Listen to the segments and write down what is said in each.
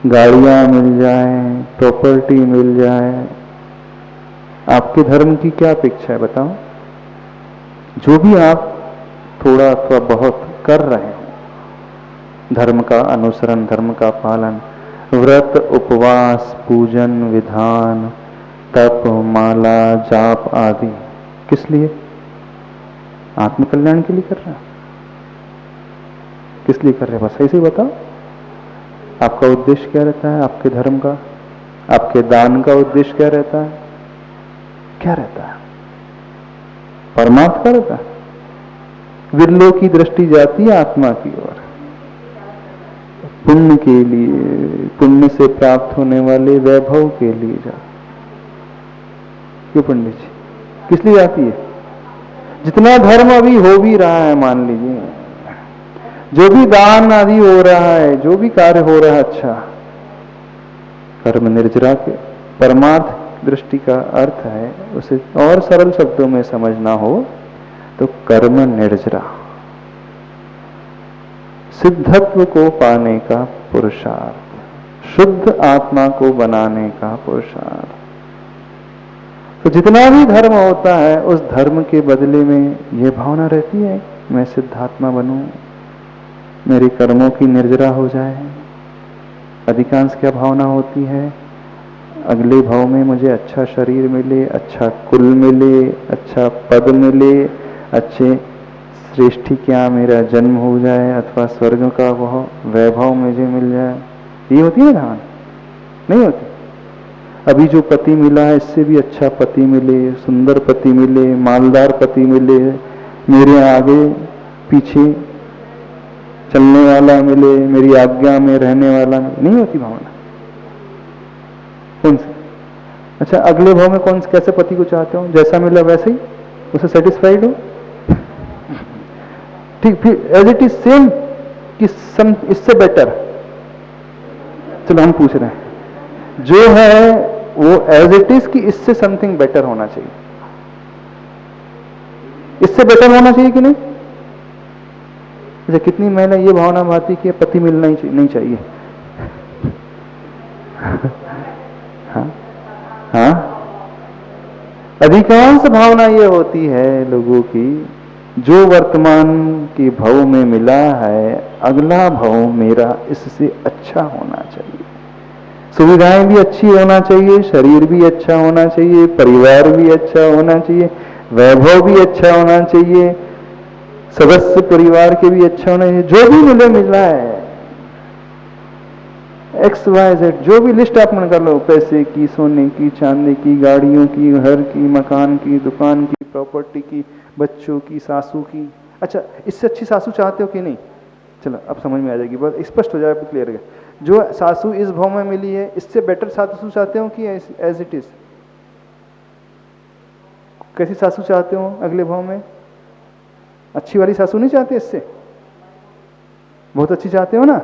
गाड़ियां मिल जाएं, प्रॉपर्टी मिल जाए, आपके धर्म की क्या अपेक्षा है बताओ? जो भी आप थोड़ा अथवा बहुत कर रहे हो, धर्म का अनुसरण, धर्म का पालन, व्रत, उपवास, पूजन, विधान, तप, माला, जाप आदि, किस लिए? आत्मकल्याण के लिए कर रहे हैं? किस लिए कर रहे हैं? बस ऐसे ही बताओ। आपका उद्देश्य क्या रहता है? आपके धर्म का, आपके दान का उद्देश्य क्या रहता है? क्या रहता है? परमार्थ का रहता है। विरलों की दृष्टि जाती है आत्मा की ओर, पुण्य के लिए, पुण्य से प्राप्त होने वाले वैभव के लिए जा। क्यों पंडित जी? किस लिए जाती है? जितना धर्म अभी हो भी रहा है, मान लीजिए जो भी दान आदि हो रहा है, जो भी कार्य हो रहा है, अच्छा, कर्म निर्जरा के परमार्थ दृष्टि का अर्थ है, उसे और सरल शब्दों में समझना हो तो कर्म निर्जरा, सिद्धत्व को पाने का पुरुषार्थ, शुद्ध आत्मा को बनाने का पुरुषार्थ। तो जितना भी धर्म होता है, उस धर्म के बदले में यह भावना रहती है, मैं सिद्धात्मा बनूं, मेरे कर्मों की निर्जरा हो जाए। अधिकांश क्या भावना होती है? अगले भाव में मुझे अच्छा शरीर मिले, अच्छा कुल मिले, अच्छा पद मिले, अच्छे श्रेष्ठी क्या मेरा जन्म हो जाए, अथवा स्वर्ग का वह वैभव मुझे मिल जाए। ये होती है ना? नहीं होती। अभी जो पति मिला है, इससे भी अच्छा पति मिले, सुंदर पति मिले, मालदार पति मिले, मेरे आगे पीछे चलने वाला मिले, मेरी आज्ञा में रहने वाला मिले। नहीं होती भावना? कौन सी? अच्छा, अगले भाव में कौन कैसे पति को चाहते हो? जैसा मिला वैसे ही उसे सेटिस्फाइड हो? ठीक, फिर एज इट इज सेम कि सम इससे बेटर? चलो हम पूछ रहे हैं, जो है वो एज इट इज कि इससे समथिंग बेटर होना चाहिए? इससे बेटर होना चाहिए कि नहीं? अच्छा, कितनी महिला ये भावना भाती कि पति मिलना ही नहीं चाहिए? हाँ हाँ, अधिकांश भावना ये होती है लोगों की, जो वर्तमान की भव में मिला है, अगला भव मेरा इससे अच्छा होना चाहिए, सुविधाएं भी अच्छी होना चाहिए, शरीर भी अच्छा होना चाहिए, परिवार भी अच्छा होना चाहिए, वैभव भी अच्छा होना चाहिए, सदस्य परिवार के भी अच्छा होना चाहिए। जो भी मिला है, एक्स वाई जेड, जो भी लिस्ट आप मन कर लो, पैसे की, सोने की, चांदी की, गाड़ियों की, घर की, मकान की, दुकान की, प्रॉपर्टी की, बच्चों की, सासू की। अच्छा, इससे अच्छी सासू चाहते हो कि नहीं? चलो अब समझ में आ जाएगी, बस स्पष्ट हो जाए, क्लियर है। जो सासू इस भाव में मिली है, इससे बेटर सासू चाहते हो कि एज इट इज? कैसी सासू चाहते हो अगले भाव में? अच्छी वाली सासू नहीं चाहते? इससे बहुत अच्छी चाहते हो ना?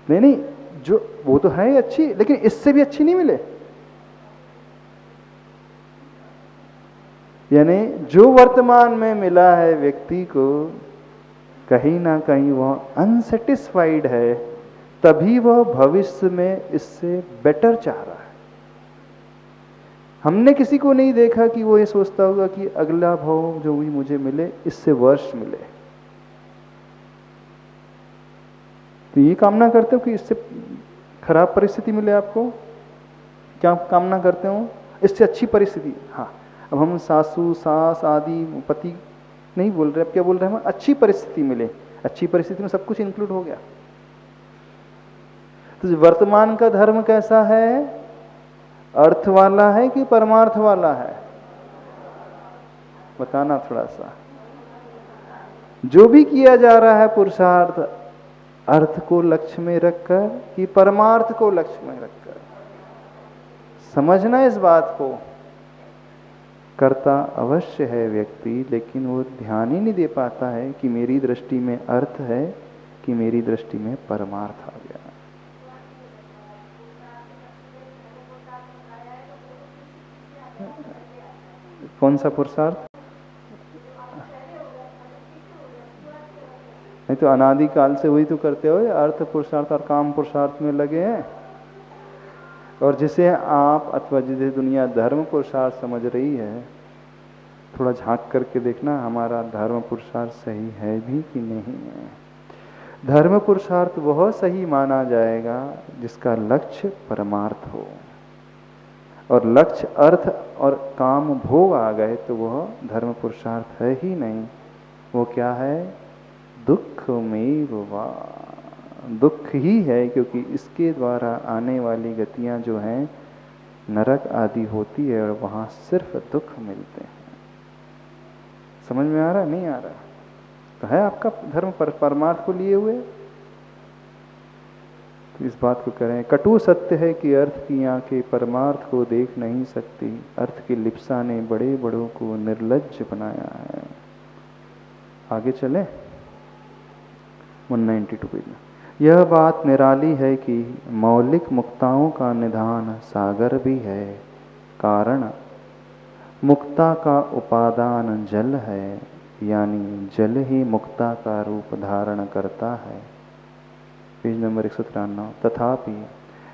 नहीं नहीं, जो वो तो है अच्छी, लेकिन इससे भी अच्छी नहीं मिले। यानी जो वर्तमान में मिला है व्यक्ति को, कहीं ना कहीं वह अनसेटिस्फाइड है, तभी वह भविष्य में इससे बेटर चाह रहा है। हमने किसी को नहीं देखा कि वो ये सोचता होगा कि अगला भाव जो भी मुझे मिले, इससे वर्ष मिले। तो ये कामना करते हो कि इससे खराब परिस्थिति मिले आपको? क्या कामना करते हो? इससे अच्छी परिस्थिति। हाँ, अब हम सासू, सास आदि, पति नहीं बोल रहे, अब क्या बोल रहे हैं हम? अच्छी परिस्थिति मिले। अच्छी परिस्थिति में सब कुछ इंक्लूड हो गया। तो वर्तमान का धर्म कैसा है? अर्थ वाला है कि परमार्थ वाला है? बताना थोड़ा सा। जो भी किया जा रहा है पुरुषार्थ, अर्थ को लक्ष्य में रखकर कि परमार्थ को लक्ष्य में रखकर? समझना इस बात को। करता अवश्य है व्यक्ति, लेकिन वो ध्यान ही नहीं दे पाता है कि मेरी दृष्टि में अर्थ है कि मेरी दृष्टि में परमार्थ आ गया। कौन सा पुरुषार्थ? नहीं तो अनादि काल से वही तो करते हो, अर्थ पुरुषार्थ और काम पुरुषार्थ में लगे हैं। और जिसे आप अथवा जिसे दुनिया धर्म पुरुषार्थ समझ रही है, थोड़ा झांक करके देखना हमारा धर्म पुरुषार्थ सही है भी कि नहीं है। धर्म पुरुषार्थ वह सही माना जाएगा जिसका लक्ष्य परमार्थ हो, और लक्ष्य अर्थ और काम भोग आ गए तो वह धर्म पुरुषार्थ है ही नहीं। वो क्या है? दुखमेव वा, दुख ही है, क्योंकि इसके द्वारा आने वाली गतियां जो हैं नरक आदि होती है, और वहां सिर्फ दुख मिलते हैं। समझ में आ रहा? नहीं आ रहा? तो है आपका धर्म परमार्थ को लिए हुए, तो इस बात को करें। कटु सत्य है कि अर्थ की आंखें परमार्थ को देख नहीं सकती, अर्थ की लिप्सा ने बड़े बड़ों को निर्लज्ज बनाया है। आगे चले 192 पेज में। यह बात निराली है कि मौलिक मुक्ताओं का निधान सागर भी है, कारण मुक्ता का उपादान जल है, यानी जल ही मुक्ता का रूप धारण करता है। Page number 193। तथापि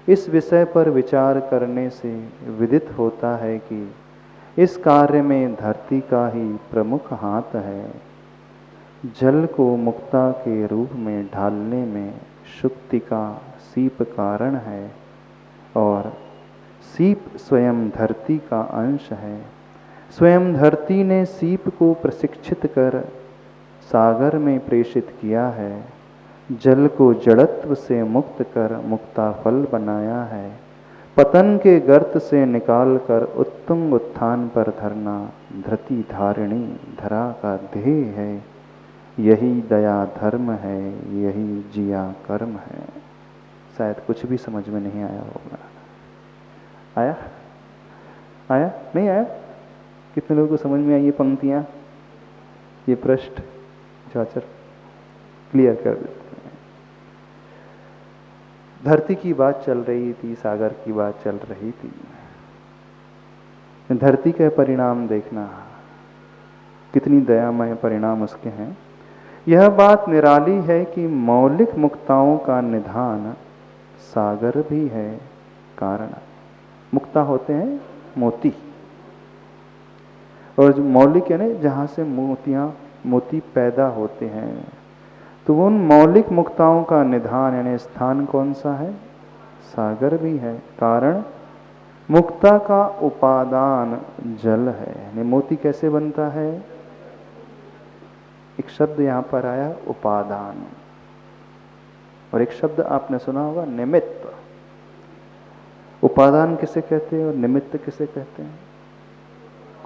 इस विषय पर विचार करने से विदित होता है कि इस कार्य में धरती का ही प्रमुख हाथ है। जल को मुक्ता के रूप में ढालने में शुक्ति का सीप कारण है, और सीप स्वयं धरती का अंश है। स्वयं धरती ने सीप को प्रशिक्षित कर सागर में प्रेषित किया है। जल को जड़त्व से मुक्त कर मुक्ता फल बनाया है। पतन के गर्त से निकालकर उत्तुंग उत्थान पर धरना धरती धारिणी धरा का ध्येय है। यही दया धर्म है, यही जिया कर्म है। शायद कुछ भी समझ में नहीं आया होगा। आया? आया? नहीं आया? कितने लोगों को समझ में आई ये पंक्तियां, ये पृष्ठ चाचर क्लियर कर देते हैं। धरती की बात चल रही थी, सागर की बात चल रही थी। धरती के परिणाम देखना, कितनी दयामय परिणाम उसके हैं। यह बात निराली है कि मौलिक मुक्ताओं का निधान सागर भी है, कारण मुक्ता होते हैं मोती, और जो मौलिक यानी जहाँ से मोती पैदा होते हैं, तो उन मौलिक मुक्ताओं का निधान यानी स्थान कौन सा है? सागर भी है, कारण मुक्ता का उपादान जल है। यानी मोती कैसे बनता है? एक शब्द यहां पर आया उपादान, और एक शब्द आपने सुना होगा निमित्त। उपादान किसे कहते हैं और निमित्त किसे कहते हैं?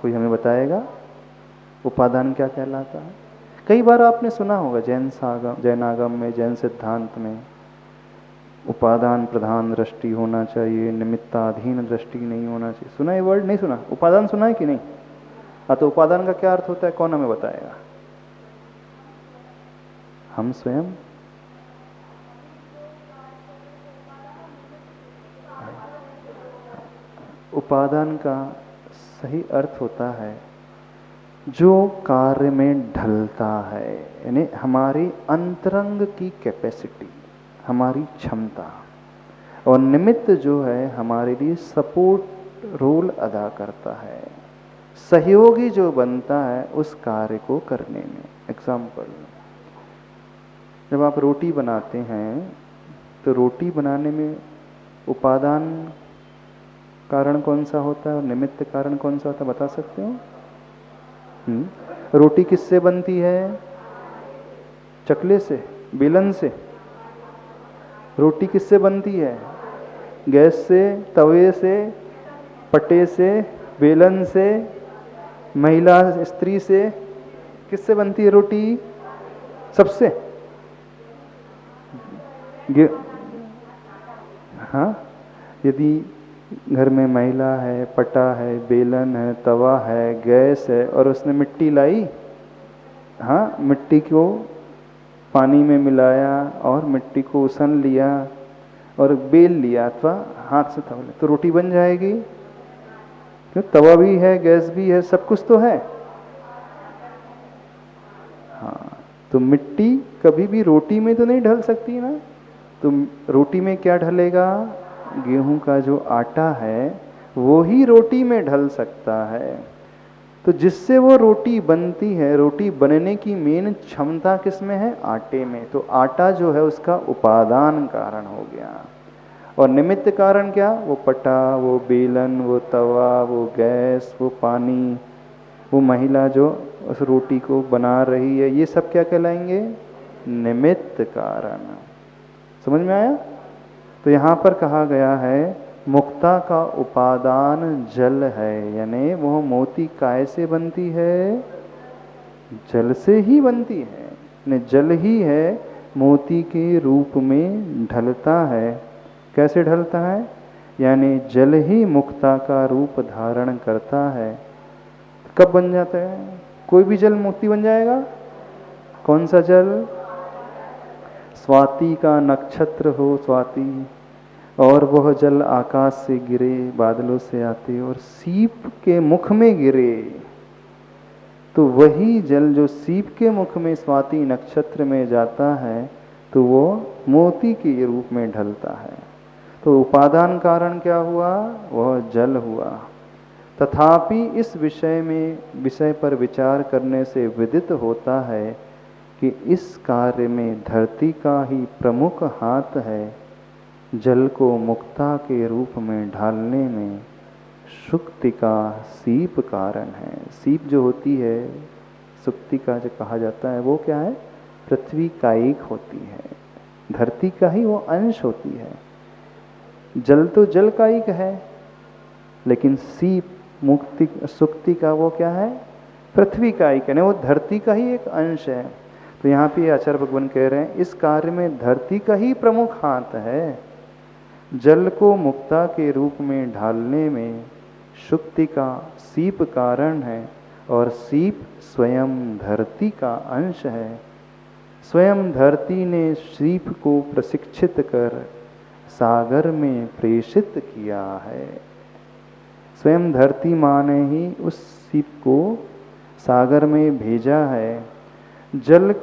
कोई हमें बताएगा उपादान क्या कहलाता है? कई बार आपने सुना होगा जैन आगम में, जैन सिद्धांत में उपादान प्रधान दृष्टि होना चाहिए, निमित्ताधीन दृष्टि नहीं होना चाहिए। सुना ये वर्ड? नहीं सुना? उपादान सुना है कि नहीं? हाँ, तो उपादान का क्या अर्थ होता है? कौन हमें बताएगा? हम स्वयं। उपादान का सही अर्थ होता है जो कार्य में ढलता है, यानी हमारी अंतरंग की कैपेसिटी, हमारी क्षमता। और निमित्त जो है हमारे लिए सपोर्ट रोल अदा करता है, सहयोगी जो बनता है उस कार्य को करने में। एग्जाम्पल, जब आप रोटी बनाते हैं तो रोटी बनाने में उपादान कारण कौन सा होता है और निमित्त कारण कौन सा होता है? बता सकते हो? रोटी किससे बनती है? चकले से, बेलन से। रोटी किससे बनती है? गैस से, तवे से, पट्टे से, बेलन से, महिला स्त्री से। किससे बनती है रोटी? सबसे। हाँ, यदि घर में महिला है, पटा है, बेलन है, तवा है, गैस है, और उसने मिट्टी लाई, हाँ, मिट्टी को पानी में मिलाया और मिट्टी को उसन लिया और बेल लिया अथवा हाथ से तवा, तो रोटी बन जाएगी। तो तवा भी है, गैस भी है, सब कुछ तो है। हाँ, तो मिट्टी कभी भी रोटी में तो नहीं ढल सकती ना, तो रोटी में क्या ढलेगा? गेहूं का जो आटा है वो ही रोटी में ढल सकता है। तो जिससे वो रोटी बनती है, रोटी बनने की मेन क्षमता किस में है? आटे में। तो आटा जो है उसका उपादान कारण हो गया, और निमित्त कारण क्या? वो पटा, वो बेलन, वो तवा, वो गैस, वो पानी, वो महिला जो उस रोटी को बना रही है, ये सब क्या कहलाएंगे? निमित्त कारण। समझ में आया? तो यहाँ पर कहा गया है मुक्ता का उपादान जल है, यानी वो मोती काय से बनती है? जल से ही बनती है। यानी जल ही है मोती के रूप में ढलता है। कैसे ढलता है? यानी जल ही मुक्ता का रूप धारण करता है। कब बन जाता है? कोई भी जल मोती बन जाएगा? कौन सा जल? स्वाति का नक्षत्र हो, स्वाति, और वह जल आकाश से गिरे, बादलों से आते और सीप के मुख में गिरे, तो वही जल जो सीप के मुख में स्वाति नक्षत्र में जाता है तो वो मोती के रूप में ढलता है। तो उपादान कारण क्या हुआ? वह जल हुआ। तथापि इस विषय पर विचार करने से विदित होता है कि इस कार्य में धरती का ही प्रमुख हाथ है। जल को मुक्ता के रूप में ढालने में सुक्ति का सीप कारण है। सीप जो होती है, सुक्ति का जो कहा जाता है, वो क्या है? पृथ्वी कायिक होती है, धरती का ही वो अंश होती है। जल तो जल कायिक है, लेकिन सीप मुक्ति सुक्ति का वो क्या है? पृथ्वी कायिक है, वो धरती का ही एक अंश है। तो यहाँ पे आचार्य भगवान कह रहे हैं इस कार्य में धरती का ही प्रमुख हाथ है। जल को मुक्ता के रूप में ढालने में सुक्ति का सीप कारण है, और सीप स्वयं धरती का अंश है। स्वयं धरती ने सीप को प्रशिक्षित कर सागर में प्रेषित किया है। स्वयं धरती माँ ने ही उस सीप को सागर में भेजा है। जल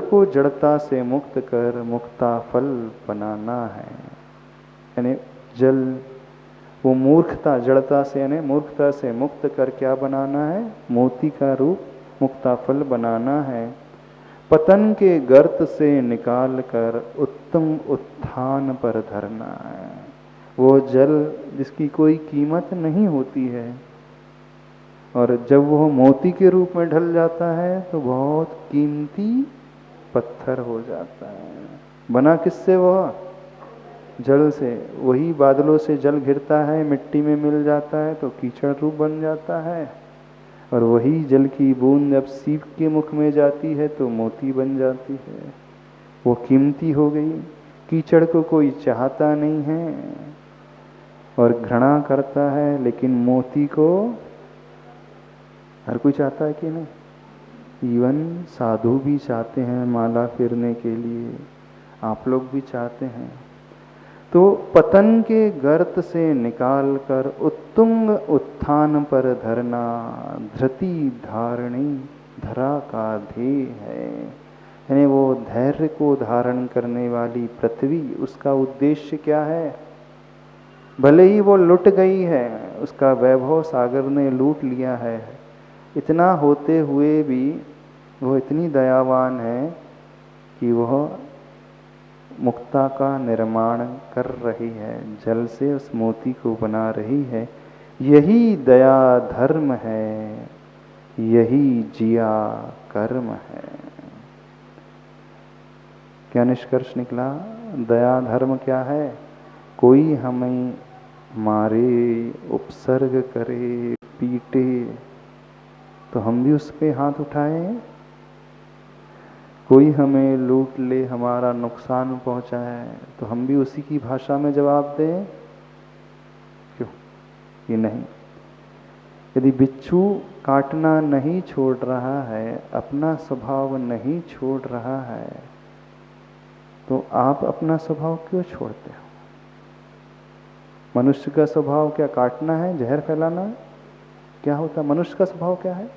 को जड़ता से मुक्त कर मुक्ता फल बनाना है। यानी जल वो मूर्खता, जड़ता से यानी मूर्खता से मुक्त कर क्या बनाना है? मोती का रूप मुक्ता फल बनाना है। पतन के गर्त से निकाल कर उत्तम उत्थान पर धरना है। वो जल जिसकी कोई कीमत नहीं होती है, और जब वो मोती के रूप में ढल जाता है तो बहुत कीमती पत्थर हो जाता है। बना किससे? वह जल से। वही बादलों से जल गिरता है, मिट्टी में मिल जाता है तो कीचड़ रूप बन जाता है, और वही जल की बूंद जब सीप के मुख में जाती है तो मोती बन जाती है। वो कीमती हो गई। कीचड़ को कोई चाहता नहीं है और घृणा करता है, लेकिन मोती को हर कोई चाहता है कि नहीं? इवन साधु भी चाहते हैं माला फेरने के लिए, आप लोग भी चाहते हैं। तो पतन के गर्त से निकाल कर उत्तुंग उत्थान पर धरना धृति धारणी धरा का ध्येय है। यानी वो धैर्य को धारण करने वाली पृथ्वी, उसका उद्देश्य क्या है? भले ही वो लुट गई है, उसका वैभव सागर ने लूट लिया है, इतना होते हुए भी वो इतनी दयावान है कि वह मुक्ता का निर्माण कर रही है, जल से उस मोती को बना रही है। यही दया धर्म है, यही जिया कर्म है। क्या निष्कर्ष निकला? दया धर्म क्या है? कोई हमें मारे, उपसर्ग करे, पीटे तो हम भी उस पे हाथ उठाएं। कोई हमें लूट ले, हमारा नुकसान पहुंचाए तो हम भी उसी की भाषा में जवाब दें? क्यों? ये नहीं। यदि बिच्छू काटना नहीं छोड़ रहा है, अपना स्वभाव नहीं छोड़ रहा है, तो आप अपना स्वभाव क्यों छोड़ते हो? मनुष्य का स्वभाव क्या काटना है, जहर फैलाना है? क्या होता? मनुष्य का स्वभाव क्या है?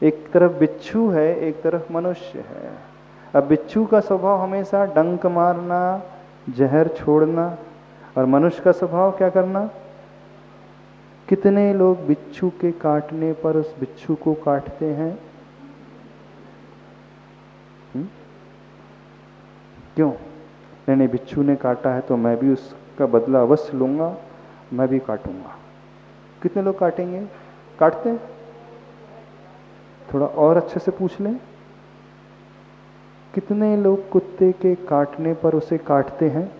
एक तरफ बिच्छू है, एक तरफ मनुष्य है। अब बिच्छू का स्वभाव हमेशा डंक मारना, जहर छोड़ना, और मनुष्य का स्वभाव क्या करना। कितने लोग बिच्छू के काटने पर उस बिच्छू को काटते हैं? क्यों? नहीं, बिच्छू ने काटा है तो मैं भी उसका बदला अवश्य लूंगा, मैं भी काटूंगा। कितने लोग काटेंगे? काटते हैं? थोड़ा और अच्छे से पूछ लें, कितने लोग कुत्ते के काटने पर उसे काटते हैं?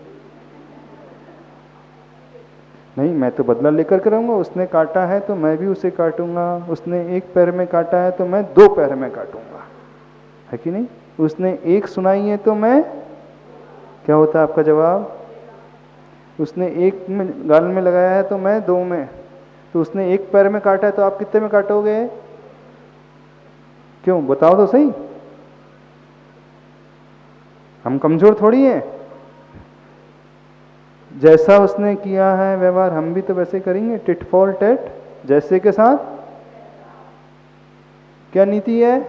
नहीं, मैं तो बदला लेकर के रहूंगा, उसने काटा है तो मैं भी उसे काटूंगा, उसने एक पैर में काटा है तो मैं 2 पैर में काटूंगा, है कि नहीं? उसने एक सुनाई है तो मैं, क्या होता है आपका जवाब? उसने एक में गाल में लगाया है तो मैं 2 में, तो उसने एक पैर में काटा है तो आप कितने में काटोगे? क्यों, बताओ तो सही। हम कमजोर थोड़ी हैं। जैसा उसने किया है व्यवहार हम भी तो वैसे करेंगे, टिट फॉर टैट, जैसे के साथ। क्या नीति है?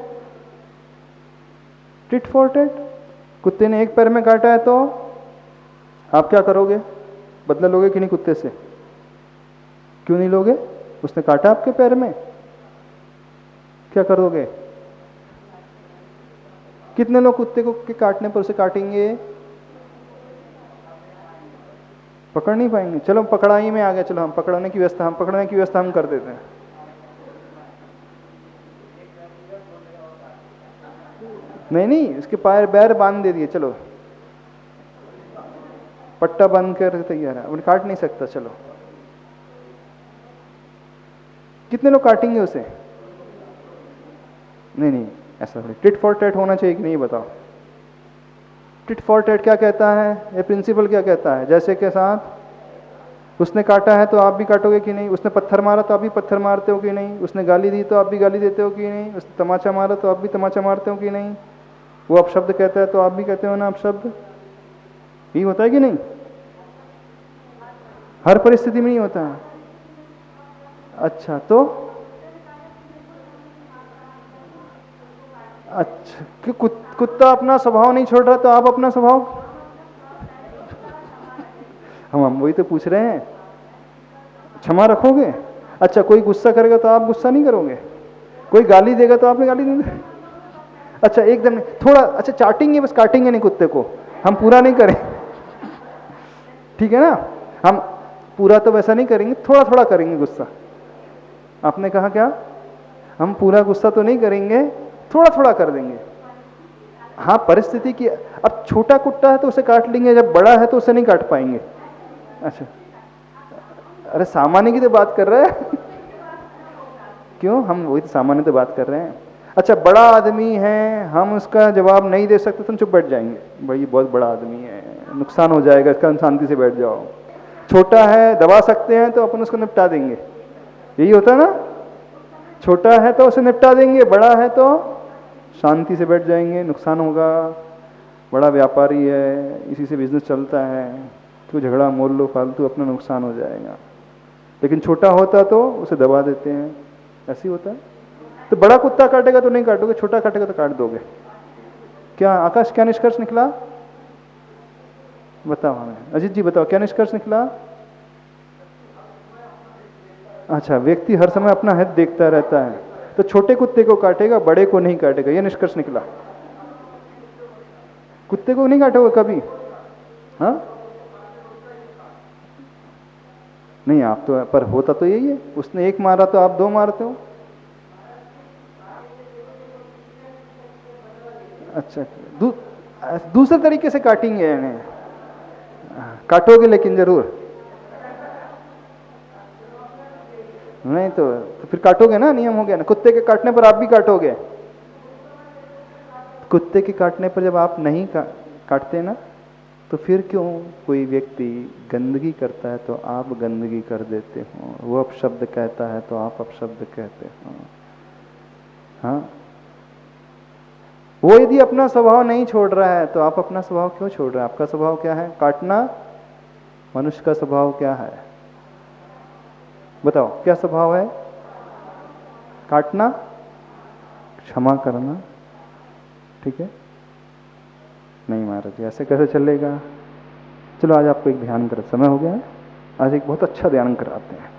Tit for tat. कुत्ते ने एक पैर में काटा है तो आप क्या करोगे? बदला लोगे कि नहीं कुत्ते से? क्यों नहीं लोगे? उसने काटा आपके पैर में, क्या करोगे? कितने लोग कुत्ते को के काटने पर उसे काटेंगे? पकड़ नहीं पाएंगे। चलो पकड़ाई में आ गया, चलो हम पकड़ने की व्यवस्था हम कर देते हैं। नहीं, इसके पैर बांध दे दिए, चलो पट्टा बांध कर तैयार है, अब काट नहीं सकता। चलो कितने लोग काटेंगे उसे? नहीं, ऐसा नहीं। टिट फॉर टैट होना चाहिए कि नहीं, बताओ। टिट फॉर टैट क्या कहता है? ये प्रिंसिपल क्या कहता है? जैसे के साथ। उसने काटा है तो आप भी काटोगे कि नहीं? उसने पत्थर मारा तो आप भी पत्थर मारते हो कि नहीं? उसने गाली दी तो आप भी गाली देते हो कि नहीं? उसने तमाचा मारा तो आप भी तमाचा मारते हो कि नहीं? वो अपशब्द कहता है तो आप भी कहते हो ना अपशब्द। यही होता है कि नहीं? हर परिस्थिति में नहीं होता है। अच्छा, तो अच्छा कि कुत्ता अपना स्वभाव नहीं छोड़ रहा तो आप अपना स्वभाव। हम वही तो पूछ रहे हैं, क्षमा रखोगे? अच्छा, कोई गुस्सा करेगा तो आप गुस्सा नहीं करोगे? कोई गाली देगा तो आपने गाली नहीं दी? अच्छा, एकदम थोड़ा, अच्छा चाटेंगे, बस काटेंगे नहीं कुत्ते को, हम पूरा नहीं करें, ठीक है ना? हम पूरा तो वैसा नहीं करेंगे, थोड़ा थोड़ा करेंगे गुस्सा। आपने कहा क्या? हम पूरा गुस्सा तो नहीं करेंगे, थोड़ा थोड़ा कर देंगे। हाँ, परिस्थिति की। अब छोटा कुत्ता है तो उसे काट लेंगे, जब बड़ा है तो उसे नहीं काट पाएंगे। अच्छा, अरे सामान्य की तो बात कर रहे हैं। क्यों? हम वही तो सामान्य तो बात कर रहे हैं। अच्छा, बड़ा आदमी है, हम उसका जवाब नहीं दे सकते तो चुप बैठ जाएंगे, भाई बहुत बड़ा आदमी है, नुकसान हो जाएगा इसका, शांति से बैठ जाओ। छोटा है, दबा सकते हैं तो अपन उसको निपटा देंगे, यही होता है ना? छोटा है तो उसे निपटा देंगे, बड़ा है तो शांति से बैठ जाएंगे, नुकसान होगा, बड़ा व्यापारी है, इसी से बिजनेस चलता है, तो झगड़ा मोल लो फालतू, अपना नुकसान हो जाएगा। लेकिन छोटा होता तो उसे दबा देते हैं, ऐसे ही होता है। तो बड़ा कुत्ता काटेगा तो नहीं काटोगे, छोटा काटेगा तो काट दोगे। क्या आकाश, क्या निष्कर्ष निकला? बताओ हमें, अजीत जी बताओ, क्या निष्कर्ष निकला? अच्छा, व्यक्ति हर समय अपना हित देखता रहता है, तो छोटे कुत्ते को काटेगा, बड़े को नहीं काटेगा, यह निष्कर्ष निकला। कुत्ते को नहीं काटोगे कभी? हाँ, नहीं, आप तो, पर होता तो यही है, उसने एक मारा तो आप 2 मारते हो। अच्छा, दूसरे तरीके से काटेंगे इन्हें, काटोगे लेकिन जरूर नहीं तो फिर काटोगे ना, नियम हो गया ना। कुत्ते के काटने पर आप भी काटोगे। कुत्ते के काटने पर जब आप नहीं काटते ना, तो फिर क्यों कोई व्यक्ति गंदगी करता है तो आप गंदगी कर देते हो, वो अपशब्द कहता है तो आप अपशब्द कहते हो। हाँ, वो यदि अपना स्वभाव नहीं छोड़ रहा है तो आप अपना स्वभाव क्यों छोड़ रहे हैं? आपका स्वभाव क्या है? काटना। मनुष्य का स्वभाव क्या है? बताओ, क्या स्वभाव है? काटना। क्षमा करना, ठीक है? नहीं महाराज जी ऐसे कैसे चलेगा? चलो आज आपको एक ध्यान कर, समय हो गया है, आज एक बहुत अच्छा ध्यान कराते हैं,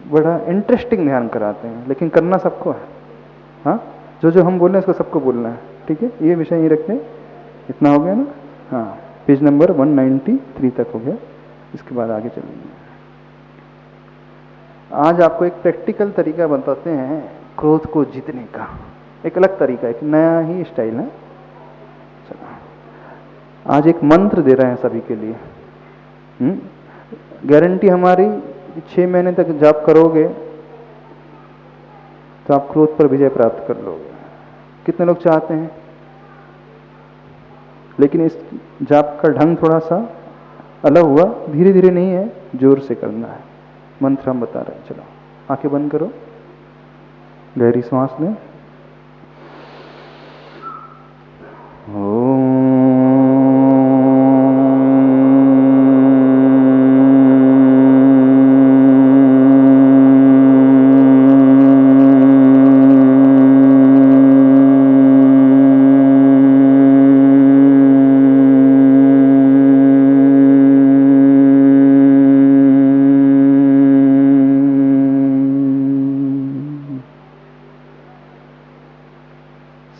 बड़ा इंटरेस्टिंग ध्यान कराते हैं, लेकिन करना सबको है। हाँ, जो जो हम बोल रहे हैं उसको सबको बोलना है, ठीक है? ये विषय ही रखते हैं। इतना हो गया ना? हाँ, पेज नंबर 193 तक हो गया, इसके बाद आगे चलेंगे। आज आपको एक प्रैक्टिकल तरीका बताते हैं क्रोध को जीतने का, एक अलग तरीका, एक नया ही स्टाइल है। चलो आज एक मंत्र दे रहे हैं सभी के लिए। गारंटी हमारी 6 महीने तक जाप करोगे तो आप क्रोध पर विजय प्राप्त कर लोगे। कितने लोग चाहते हैं? लेकिन इस जाप का ढंग थोड़ा सा अलग हुआ, धीरे धीरे नहीं है, जोर से करना है। मंत्र हम बता रहे हैं। चलो आंखें बंद करो, गहरी सांस लें।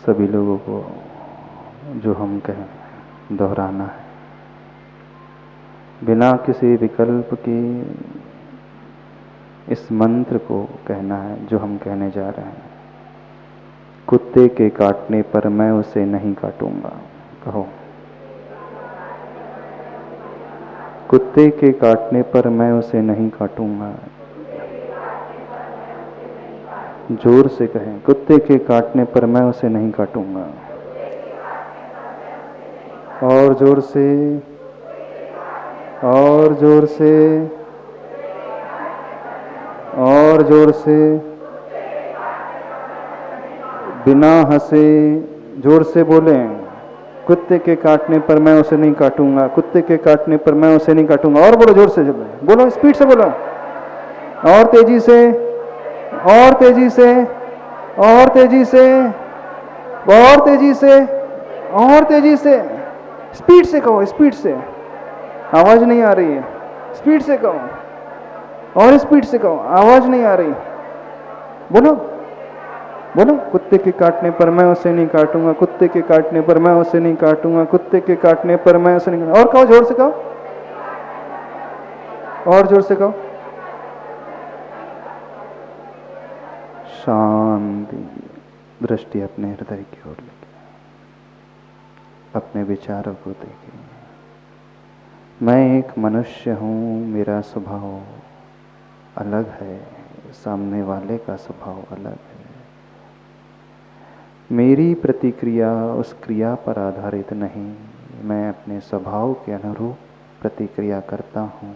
सभी लोगों को जो हम कहें दोहराना है, बिना किसी विकल्प के इस मंत्र को कहना है जो हम कहने जा रहे हैं। कुत्ते के काटने पर मैं उसे नहीं काटूंगा। कहो, कुत्ते के काटने पर मैं उसे नहीं काटूंगा। जोर से कहें, कुत्ते के काटने पर मैं उसे नहीं काटूंगा। और जोर से, और जोर से, और जोर से, बिना हंसे जोर से बोलें, कुत्ते के काटने पर मैं उसे नहीं काटूंगा, कुत्ते के काटने पर मैं उसे नहीं काटूंगा। और बोलो, जोर से बोलो, स्पीड से बोलो, और तेजी से, और तेजी से, और तेजी से, और तेजी से, और तेजी से, स्पीड से कहो, स्पीड से, आवाज नहीं आ रही है, स्पीड से कहो, और स्पीड से कहो, आवाज नहीं आ रही, बोलो बोलो, कुत्ते के काटने पर मैं उसे नहीं काटूंगा, कुत्ते के काटने पर मैं उसे नहीं काटूंगा, कुत्ते के काटने पर मैं उसे नहीं काटूंगा। और कहो, जोर से कहो, और जोर से कहो। शांति, दृष्टि अपने हृदय की ओर लेके, अपने विचारों को देखें। मैं एक मनुष्य हूं, मेरा स्वभाव अलग है, सामने वाले का स्वभाव अलग है। मेरी प्रतिक्रिया उस क्रिया पर आधारित नहीं, मैं अपने स्वभाव के अनुरूप प्रतिक्रिया करता हूं।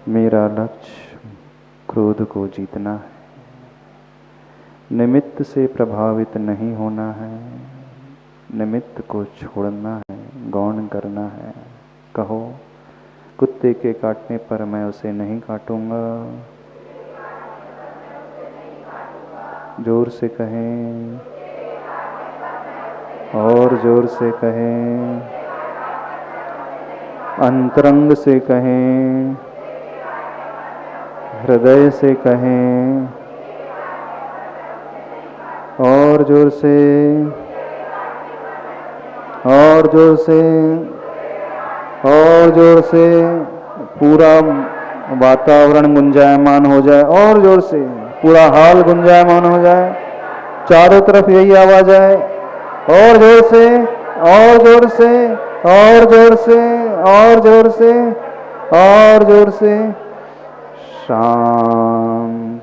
मेरा लक्ष्य क्रोध को जीतना है, निमित्त से प्रभावित नहीं होना है, निमित्त को छोड़ना है, गौण करना है। कहो, कुत्ते के काटने पर मैं उसे नहीं काटूंगा। जोर से कहें, और जोर से कहें, अंतरंग से कहें, हृदय से कहें, और जोर से, और जोर से, और जोर से, पूरा वातावरण गुंजायमान हो जाए, और जोर से पूरा हाल गुंजायमान हो जाए, चारों तरफ यही आवाज आए, और जोर से, और जोर से, और जोर से, और जोर से, और जोर से। शांति।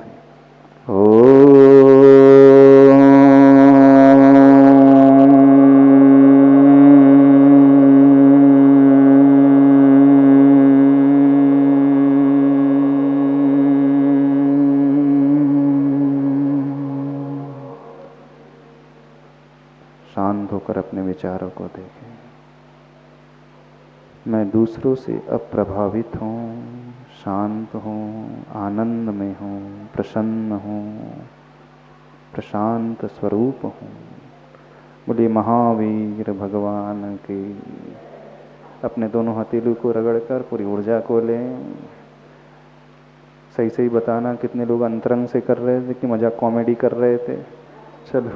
होकर अपने विचारों को देखें। मैं दूसरों से अप्रभावित हूँ, शांत हूँ, आनंद में हूँ, प्रसन्न हूँ, प्रशांत स्वरूप हूँ। बोलिए महावीर भगवान की। अपने दोनों हथेली को रगड़कर पूरी ऊर्जा को लें। सही सही बताना कितने लोग अंतरंग से कर रहे थे कि मजाक कॉमेडी कर रहे थे। चलो,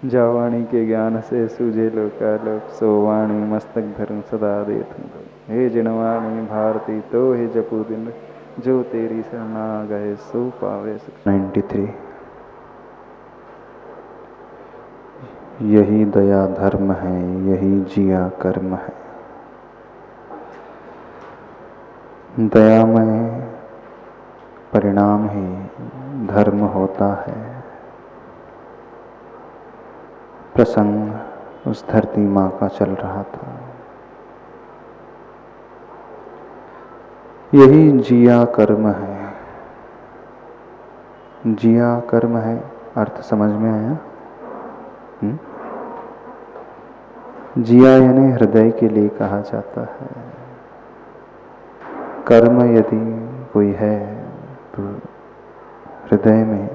जावाणी के ज्ञान से सूझे लोकालोक, सोवाणी मस्तक धर्म सदा देत। हे जिनवाणी भारती तो हे जपू दिन, जो तेरी शरणा गए सो पावे। 93। यही दया धर्म है, यही जिया कर्म है। दया में परिणाम ही धर्म होता है। प्रसंग उस धरती माँ का चल रहा था। यही जिया कर्म है। जिया कर्म है, अर्थ समझ में आया? जिया यानी हृदय के लिए कहा जाता है। कर्म यदि कोई है तो हृदय में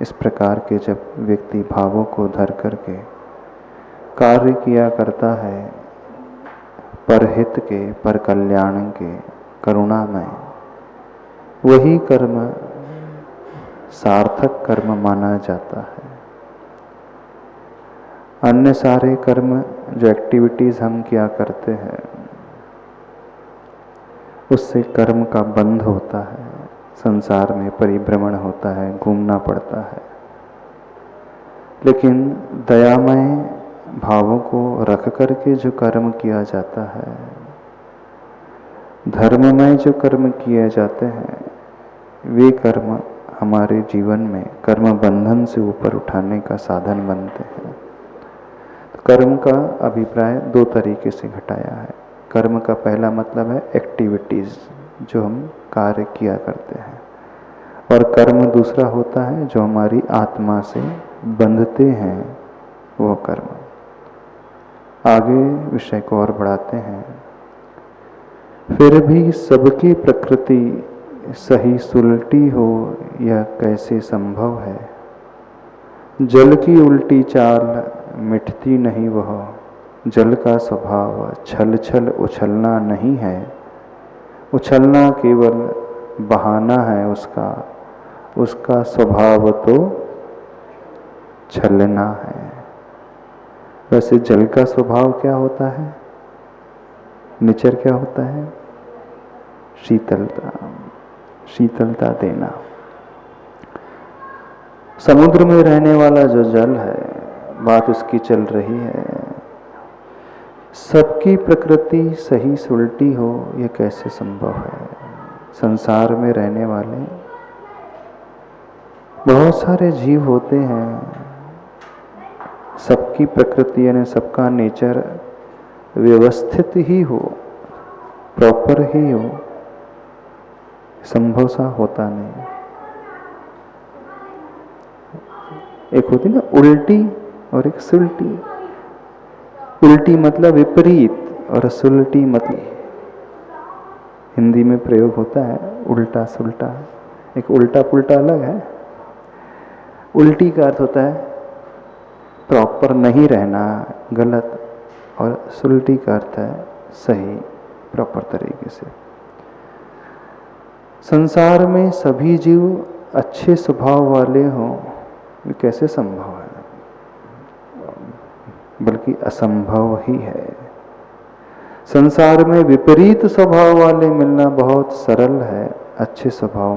इस प्रकार के जब व्यक्ति भावों को धर करके कार्य किया करता है, परहित के, पर कल्याण के, करुणा में, वही कर्म सार्थक कर्म माना जाता है। अन्य सारे कर्म जो एक्टिविटीज हम किया करते हैं उससे कर्म का बंध होता है, संसार में परिभ्रमण होता है, घूमना पड़ता है। लेकिन दयामय भावों को रख करके जो कर्म किया जाता है, धर्ममय जो कर्म किए जाते हैं, वे कर्म हमारे जीवन में कर्म बंधन से ऊपर उठाने का साधन बनते हैं। तो कर्म का अभिप्राय दो तरीके से घटाया है। कर्म का पहला मतलब है एक्टिविटीज, जो हम कार्य किया करते हैं, और कर्म दूसरा होता है जो हमारी आत्मा से बंधते हैं, वो कर्म। आगे विषय को और बढ़ाते हैं। फिर भी सबकी प्रकृति सही सुलटी हो, यह कैसे संभव है? जल की उल्टी चाल मिटती नहीं वह, जल का स्वभाव छल छल उछलना नहीं है। उछलना केवल बहाना है उसका, उसका स्वभाव तो छलना है। वैसे जल का स्वभाव क्या होता है? नेचर क्या होता है? शीतलता, शीतलता देना। समुद्र में रहने वाला जो जल है, बात उसकी चल रही है। सबकी प्रकृति सही सुलटी हो, यह कैसे संभव है? संसार में रहने वाले बहुत सारे जीव होते हैं, सबकी प्रकृति यानी सबका नेचर व्यवस्थित ही हो, प्रॉपर ही हो, संभव सा होता नहीं। एक होती ना उल्टी और एक सुलटी। उल्टी मतलब विपरीत और सुलटी मतलब, हिंदी में प्रयोग होता है उल्टा सुलटा। एक उल्टा पुल्टा अलग है। उल्टी का अर्थ होता है प्रॉपर नहीं रहना, गलत, और सुलटी का अर्थ है सही, प्रॉपर तरीके से। संसार में सभी जीव अच्छे स्वभाव वाले हों, ये कैसे संभव है? बल्कि असंभव ही है। संसार में विपरीत स्वभाव वाले मिलना बहुत सरल है, अच्छे स्वभाव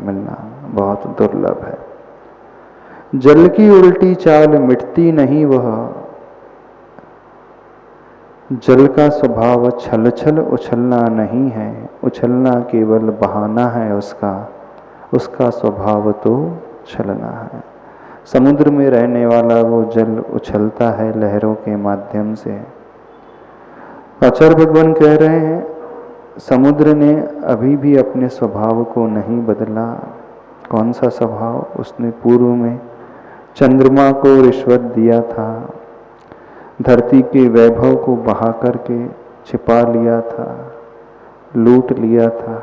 मिलना बहुत दुर्लभ है। जल की उल्टी चाल मिटती नहीं वह, जल का स्वभाव छल छल उछलना नहीं है, उछलना केवल बहाना है उसका, उसका स्वभाव तो छलना है। समुद्र में रहने वाला वो जल उछलता है लहरों के माध्यम से। आचार्य भगवान कह रहे हैं, समुद्र ने अभी भी अपने स्वभाव को नहीं बदला। कौन सा स्वभाव? उसने पूर्व में चंद्रमा को रिश्वत दिया था, धरती के वैभव को बहा करके छिपा लिया था, लूट लिया था।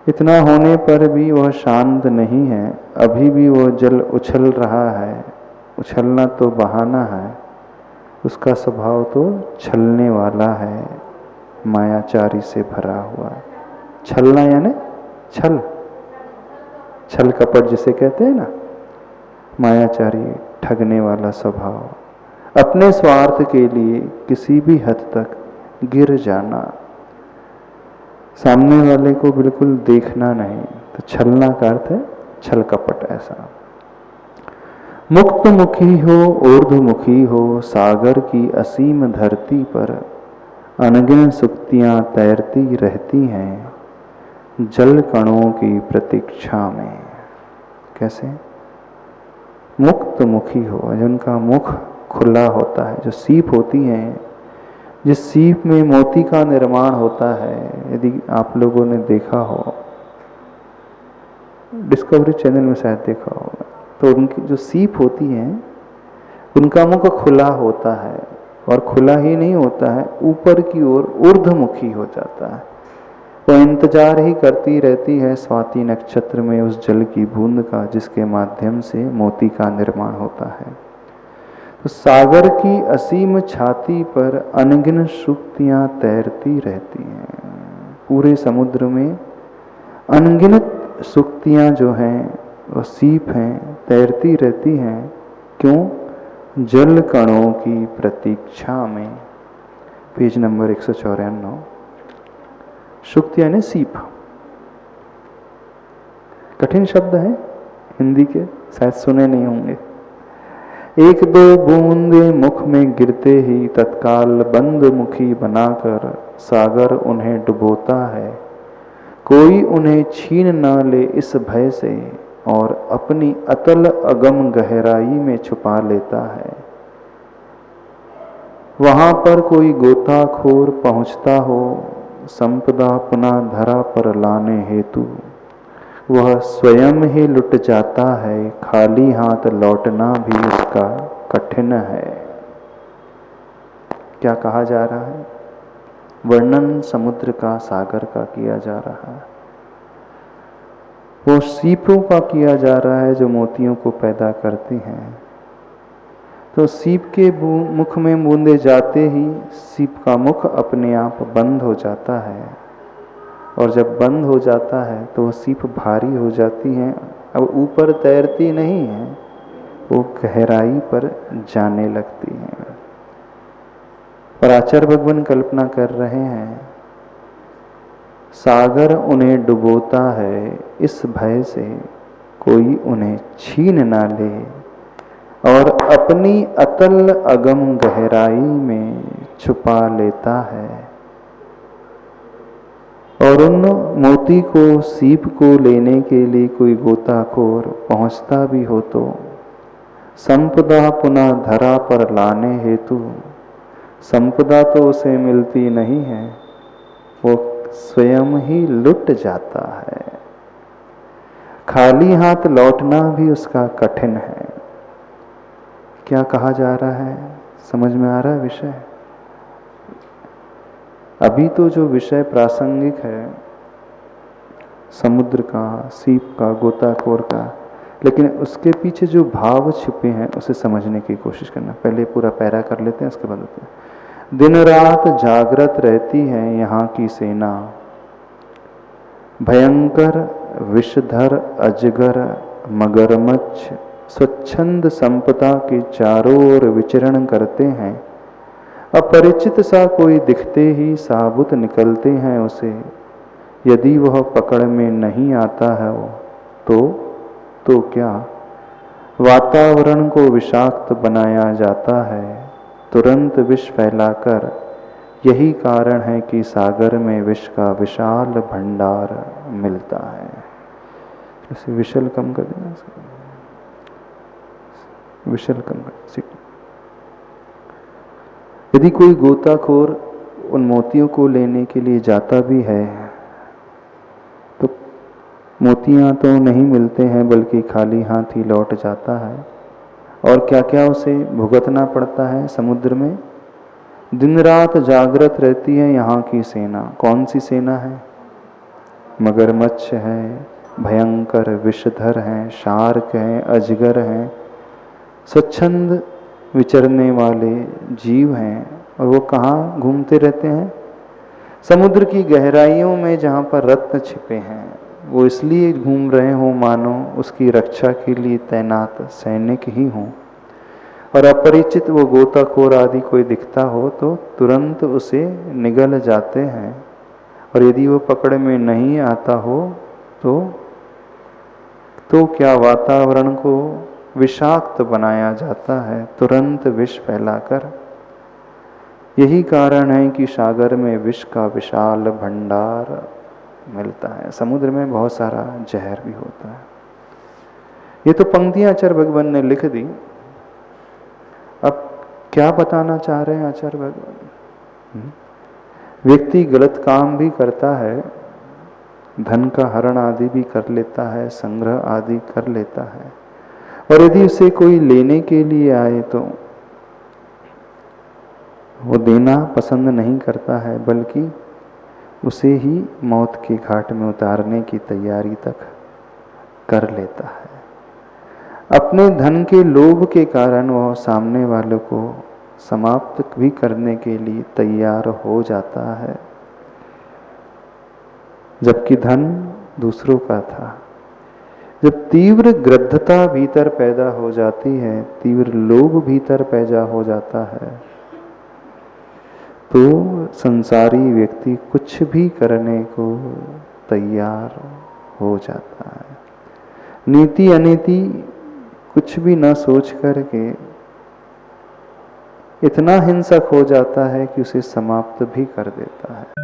इतना होने पर भी वह शांत नहीं है, अभी भी वह जल उछल रहा है। उछलना तो बहाना है, उसका स्वभाव तो छलने वाला है, मायाचारी से भरा हुआ। छलना यानी छल, छल कपट जिसे कहते हैं ना, मायाचारी, ठगने वाला स्वभाव, अपने स्वार्थ के लिए किसी भी हद तक गिर जाना, सामने वाले को बिल्कुल देखना नहीं। तो छलना का अर्थ है छल कपट। ऐसा मुक्त मुखी हो, ऊर्ध्वमुखी हो, सागर की असीम धरती पर अनगिन सुक्तियां तैरती रहती हैं जल कणों की प्रतीक्षा में। कैसे? मुक्त मुखी हो, जिनका मुख खुला होता है, जो सीप होती हैं, जिस सीप में मोती का निर्माण होता है, यदि आप लोगों ने देखा हो, डिस्कवरी चैनल में शायद देखा होगा, तो उनकी जो सीप होती हैं उनका मुख खुला होता है, और खुला ही नहीं होता है, ऊपर की ओर ऊर्ध्वमुखी हो जाता है। वो इंतजार ही करती रहती है स्वाति नक्षत्र में उस जल की बूंद का, जिसके माध्यम से मोती का निर्माण होता है। तो सागर की असीम छाती पर अनगिन सुक्तियां तैरती रहती हैं। पूरे समुद्र में अनगिनत सुक्तियां जो हैं, वो सीप हैं, तैरती रहती हैं। क्यों? जल कणों की प्रतीक्षा में। Page number 194। सुक्ति यानी सीप। कठिन शब्द है हिंदी के, शायद सुने नहीं होंगे। एक दो बूंदे मुख में गिरते ही तत्काल बंद मुखी बनाकर सागर उन्हें डुबोता है। कोई उन्हें छीन न ले इस भय से, और अपनी अतल अगम गहराई में छुपा लेता है। वहां पर कोई गोताखोर पहुंचता हो संपदा पुनः धरा पर लाने हेतु, वह स्वयं ही लुट जाता है, खाली हाथ लौटना भी उसका कठिन है। क्या कहा जा रहा है? वर्णन समुद्र का, सागर का किया जा रहा है। वो सीपों का किया जा रहा है जो मोतियों को पैदा करती हैं। तो सीप के मुख में बूंदे जाते ही सीप का मुख अपने आप बंद हो जाता है, और जब बंद हो जाता है तो वो सीप भारी हो जाती हैं। अब ऊपर तैरती नहीं है, वो गहराई पर जाने लगती हैं। और आचार्य भगवान कल्पना कर रहे हैं, सागर उन्हें डुबोता है इस भय से कोई उन्हें छीन ना ले, और अपनी अतल अगम गहराई में छुपा लेता है। और उन मोती को, सीप को लेने के लिए कोई गोताखोर पहुंचता भी हो तो संपदा पुनः धरा पर लाने हेतु, संपदा तो उसे मिलती नहीं है, वो स्वयं ही लुट जाता है। खाली हाथ लौटना भी उसका कठिन है। क्या कहा जा रहा है? समझ में आ रहा है विषय? अभी तो जो विषय प्रासंगिक है समुद्र का, सीप का, गोताखोर का, लेकिन उसके पीछे जो भाव छिपे हैं उसे समझने की कोशिश करना। पहले पूरा पैरा कर लेते हैं, उसके बाद होते हैं। दिन रात जागृत रहती है यहाँ की सेना, भयंकर विषधर अजगर मगरमच्छ स्वच्छंद संपदा के चारों ओर विचरण करते हैं। अपरिचित सा कोई दिखते ही साबुत निकलते हैं उसे, यदि वह पकड़ में नहीं आता है वो तो क्या वातावरण को विषाक्त बनाया जाता है, तुरंत विष फैलाकर। यही कारण है कि सागर में विष का विशाल भंडार मिलता है। इसे विशल कम कर देना, विशल कम कर। यदि कोई गोताखोर उन मोतियों को लेने के लिए जाता भी है तो मोतियां तो नहीं मिलते हैं, बल्कि खाली हाथ ही लौट जाता है। और क्या क्या उसे भुगतना पड़ता है समुद्र में। दिन रात जागृत रहती है यहाँ की सेना। कौन सी सेना है? मगरमच्छ है, भयंकर विषधर हैं, शार्क हैं, अजगर हैं, स्वच्छंद विचरने वाले जीव हैं। और वो कहाँ घूमते रहते हैं? समुद्र की गहराइयों में, जहाँ पर रत्न छिपे हैं। वो इसलिए घूम रहे हों मानो उसकी रक्षा के लिए तैनात सैनिक ही हों। और अपरिचित वो गोताखोर आदि कोई दिखता हो तो तुरंत उसे निगल जाते हैं। और यदि वो पकड़ में नहीं आता हो तो क्या वातावरण को विषाक्त बनाया जाता है, तुरंत विष फैलाकर। यही कारण है कि सागर में विष का विशाल भंडार मिलता है। समुद्र में बहुत सारा जहर भी होता है। ये तो पंक्तियां आचार्य भगवान ने लिख दी। अब क्या बताना चाह रहे हैं आचार्य भगवान? व्यक्ति गलत काम भी करता है, धन का हरण आदि भी कर लेता है, संग्रह आदि कर लेता है, और यदि उसे कोई लेने के लिए आए तो वो देना पसंद नहीं करता है, बल्कि उसे ही मौत के घाट में उतारने की तैयारी तक कर लेता है। अपने धन के लोभ के कारण वह सामने वालों को समाप्त भी करने के लिए तैयार हो जाता है, जबकि धन दूसरों का था। जब तीव्र गृद्धता भीतर पैदा हो जाती है, तीव्र लोभ भीतर पैदा हो जाता है, तो संसारी व्यक्ति कुछ भी करने को तैयार हो जाता है। नीति अनीति कुछ भी न सोच करके इतना हिंसक हो जाता है कि उसे समाप्त भी कर देता है।